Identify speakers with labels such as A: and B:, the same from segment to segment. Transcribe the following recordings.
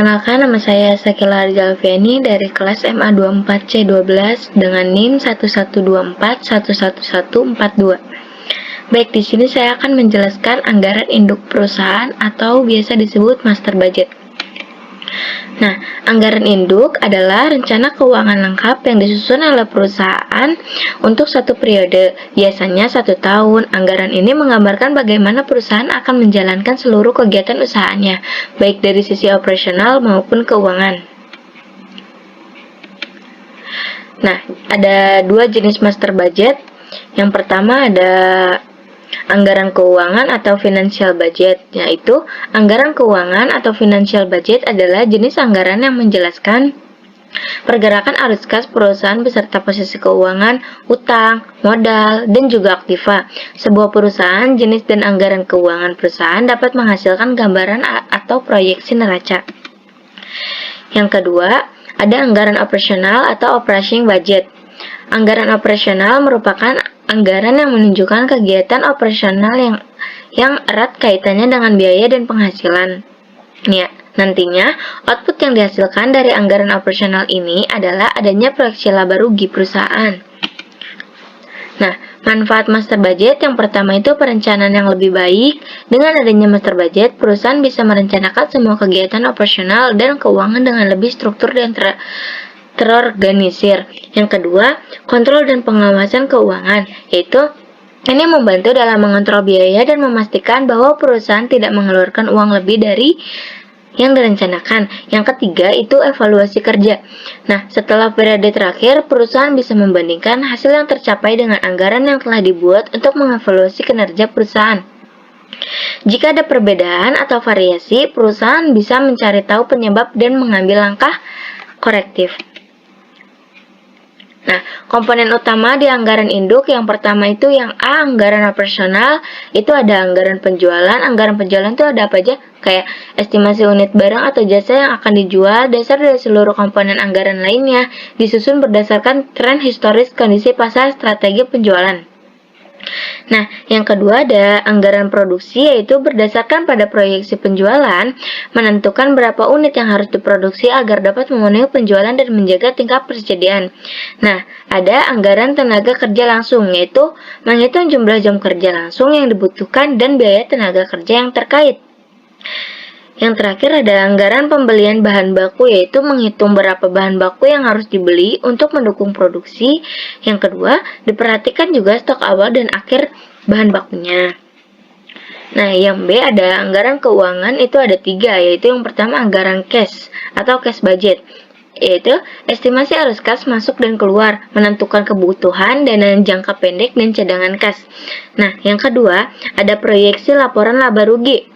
A: Perkenalkan, nama saya Sakila Rizalfiani dari kelas MA 24C12 dengan NIM 1124111142. Baik, di sini saya akan menjelaskan anggaran induk perusahaan atau biasa disebut master budget. Nah, anggaran induk adalah rencana keuangan lengkap yang disusun oleh perusahaan untuk satu periode, biasanya 1 tahun. Anggaran ini menggambarkan bagaimana perusahaan akan menjalankan seluruh kegiatan usahanya, baik dari sisi operasional maupun keuangan. Nah, ada 2 jenis master budget. Yang pertama ada anggaran keuangan atau financial budget, yaitu anggaran keuangan atau financial budget adalah jenis anggaran yang menjelaskan pergerakan arus kas perusahaan beserta posisi keuangan, utang, modal, dan juga aktiva. Sebuah perusahaan, jenis dan anggaran keuangan perusahaan dapat menghasilkan gambaran atau proyeksi neraca. Yang kedua, ada anggaran operasional atau operating budget. Anggaran operasional merupakan anggaran yang menunjukkan kegiatan operasional yang erat kaitannya dengan biaya dan penghasilan. Ya, nantinya, output yang dihasilkan dari anggaran operasional ini adalah adanya proyeksi laba rugi perusahaan. Nah, manfaat master budget yang pertama itu perencanaan yang lebih baik. Dengan adanya master budget, perusahaan bisa merencanakan semua kegiatan operasional dan keuangan dengan lebih struktur dan terorganisir. Yang kedua, kontrol dan pengawasan keuangan, yaitu ini membantu dalam mengontrol biaya dan memastikan bahwa perusahaan tidak mengeluarkan uang lebih dari yang direncanakan. Yang ketiga itu evaluasi kerja. Nah, setelah periode terakhir, perusahaan bisa membandingkan hasil yang tercapai dengan anggaran yang telah dibuat untuk mengevaluasi kinerja perusahaan. Jika ada perbedaan atau variasi, perusahaan bisa mencari tahu penyebab dan mengambil langkah korektif. Nah, komponen utama di anggaran induk yang pertama itu yang A, anggaran operasional. Itu ada anggaran penjualan. Anggaran penjualan itu ada apa aja? Kayak estimasi unit barang atau jasa yang akan dijual. Dasar dari seluruh komponen anggaran lainnya disusun berdasarkan tren historis kondisi pasar strategi penjualan. Nah, yang kedua ada anggaran produksi, yaitu berdasarkan pada proyeksi penjualan, menentukan berapa unit yang harus diproduksi agar dapat memenuhi penjualan dan menjaga tingkat persediaan. Nah, ada anggaran tenaga kerja langsung, yaitu menghitung jumlah jam kerja langsung yang dibutuhkan dan biaya tenaga kerja yang terkait. Yang terakhir ada anggaran pembelian bahan baku, yaitu menghitung berapa bahan baku yang harus dibeli untuk mendukung produksi. Yang kedua, diperhatikan juga stok awal dan akhir bahan bakunya. Nah, yang B ada anggaran keuangan, itu ada 3, yaitu yang pertama anggaran cash atau cash budget, yaitu estimasi arus kas masuk dan keluar, menentukan kebutuhan dana jangka pendek dan cadangan kas. Nah, yang kedua ada proyeksi laporan laba rugi,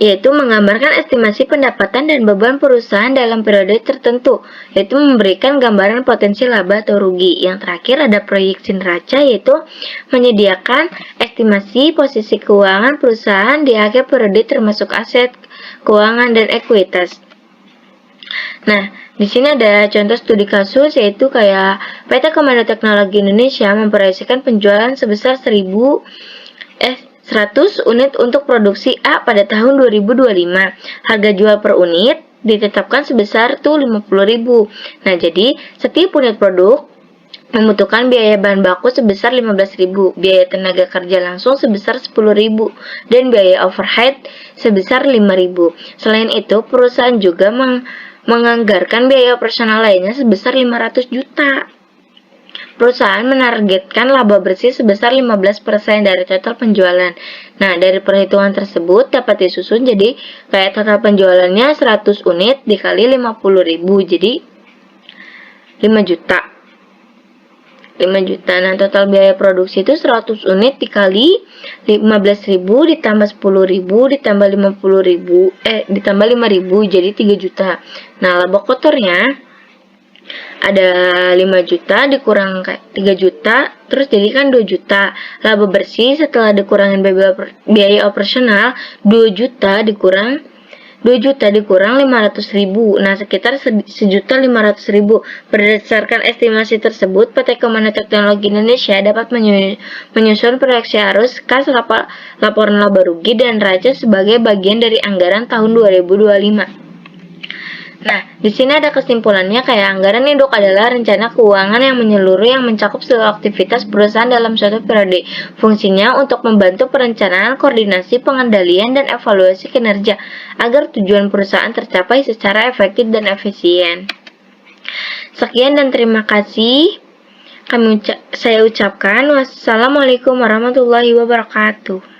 A: yaitu menggambarkan estimasi pendapatan dan beban perusahaan dalam periode tertentu, yaitu memberikan gambaran potensi laba atau rugi. Yang terakhir ada proyeksi neraca, yaitu menyediakan estimasi posisi keuangan perusahaan di akhir periode termasuk aset, keuangan, dan ekuitas. Nah, di sini ada contoh studi kasus, yaitu kayak PT Komando Teknologi Indonesia memproyeksikan penjualan sebesar 100 unit untuk produksi A pada tahun 2025. Harga jual per unit ditetapkan sebesar 50.000. Nah, jadi setiap unit produk membutuhkan biaya bahan baku sebesar 15.000, biaya tenaga kerja langsung sebesar 10.000, dan biaya overhead sebesar 5.000. Selain itu, perusahaan juga menganggarkan biaya operasional lainnya sebesar 500 juta. Perusahaan menargetkan laba bersih sebesar 15% dari total penjualan. Nah, dari perhitungan tersebut dapat disusun jadi kayak total penjualannya 100 unit dikali 50.000, jadi 5 juta. 5 juta. Nah, total biaya produksi itu 100 unit dikali 15.000 ditambah 10.000 ditambah 50.000 ditambah 5.000 jadi 3 juta. Nah, laba kotornya ada 5 juta dikurang 3 juta, terus jadi kan 2 juta. Laba bersih setelah dikurangin biaya operasional, 2 juta dikurang 500.000. Nah, sekitar 1.500.000. Berdasarkan estimasi tersebut, PT Komando Teknologi Indonesia dapat menyusun proyeksi arus kas, laporan laba rugi, dan neraca sebagai bagian dari anggaran tahun 2025. Nah, di sini ada kesimpulannya kayak anggaran induk adalah rencana keuangan yang menyeluruh yang mencakup seluruh aktivitas perusahaan dalam suatu periode. Fungsinya untuk membantu perencanaan, koordinasi, pengendalian, dan evaluasi kinerja agar tujuan perusahaan tercapai secara efektif dan efisien. Sekian dan terima kasih. Saya ucapkan wassalamualaikum warahmatullahi wabarakatuh.